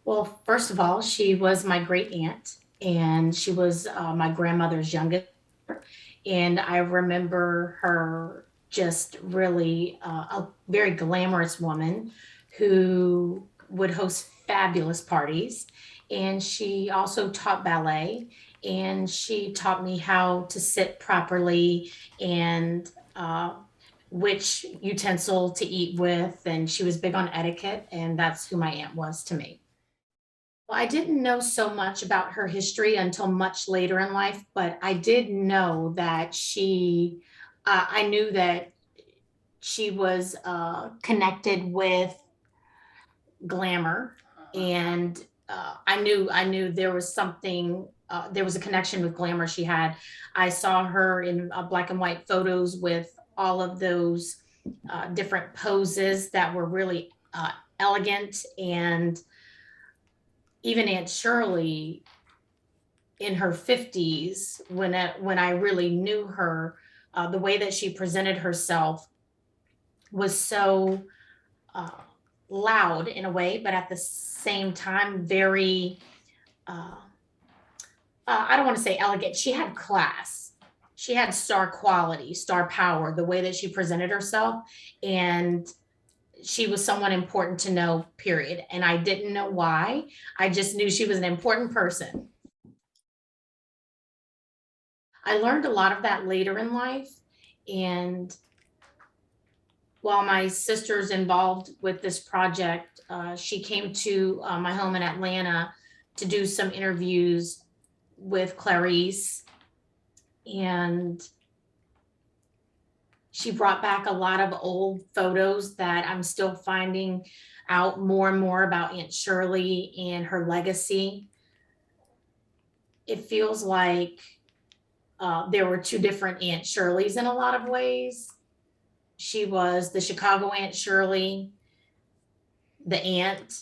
Well, first of all, she was my great aunt, and she was my grandmother's youngest. And I remember her just really a very glamorous woman who would host fabulous parties. And she also taught ballet, and she taught me how to sit properly and which utensil to eat with. And she was big on etiquette, and that's who my aunt was to me. Well, I didn't know so much about her history until much later in life, but I did know that I knew that she was connected with glamour, and I knew there was something. There was a connection with glamour she had. I saw her in black and white photos with all of those different poses that were really elegant, and even Aunt Shirley in her 50s, when I really knew her, the way that she presented herself was so uh, loud in a way, but at the same time, very, uh, I don't want to say elegant. She had class. She had star quality, star power, the way that she presented herself. And she was someone important to know, period. And I didn't know why. I just knew she was an important person. I learned a lot of that later in life. And while my sister's involved with this project, she came to my home in Atlanta to do some interviews with Clarice. And she brought back a lot of old photos that I'm still finding out more and more about Aunt Shirley and her legacy. It feels like there were two different Aunt Shirleys in a lot of ways. She was the Chicago Aunt Shirley, the aunt.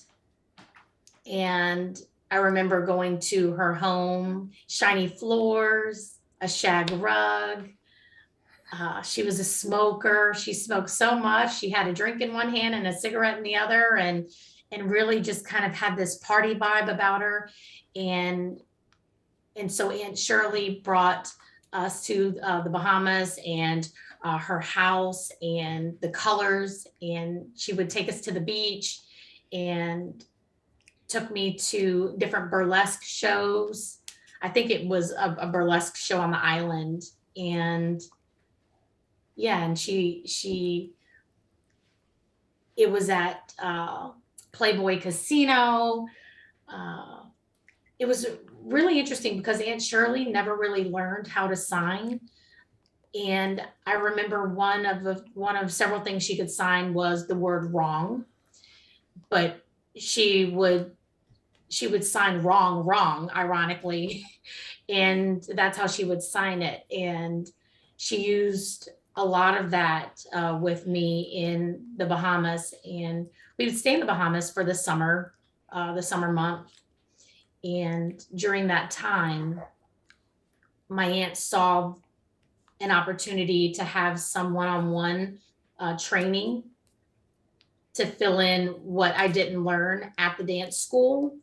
And I remember going to her home, shiny floors, a shag rug. She was a smoker. She smoked so much. She had a drink in one hand and a cigarette in the other, and really just kind of had this party vibe about her. And and so Aunt Shirley brought us to the Bahamas, and her house and the colors, and she would take us to the beach and took me to different burlesque shows. I think it was a burlesque show on the island. And yeah, and she it was at Playboy Casino. Uh, it was really interesting because Aunt Shirley never really learned how to sign. And I remember one of several things she could sign was the word wrong, but she would she would sign wrong, wrong, ironically. And that's how she would sign it. And she used a lot of that with me in the Bahamas. And we would stay in the Bahamas for the summer month. And during that time, my aunt saw an opportunity to have some one-on-one training to fill in what I didn't learn at the dance school.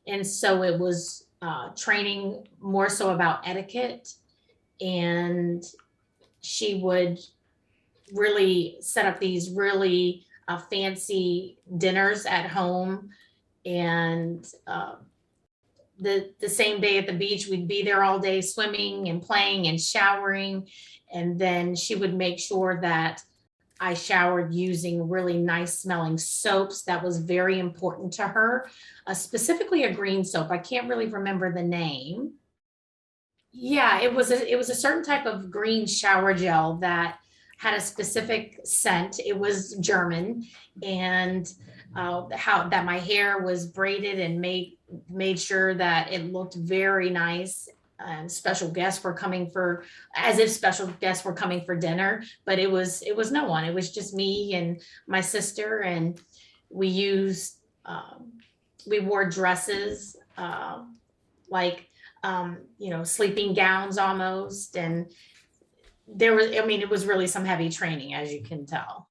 And so it was training more so about etiquette. And she would really set up these really fancy dinners at home. And the same day at the beach, we'd be there all day swimming and playing and showering. And then she would make sure that I showered using really nice smelling soaps. That was very important to her, specifically a green soap. I can't really remember the name. Yeah, it was a certain type of green shower gel that had a specific scent. It was German. And how that my hair was braided and made sure that it looked very nice. And special guests were coming for, as if special guests were coming for dinner, but it was no one. It was just me and my sister. And we used we wore dresses, like sleeping gowns almost. And there was, I mean, it was really some heavy training, as you can tell.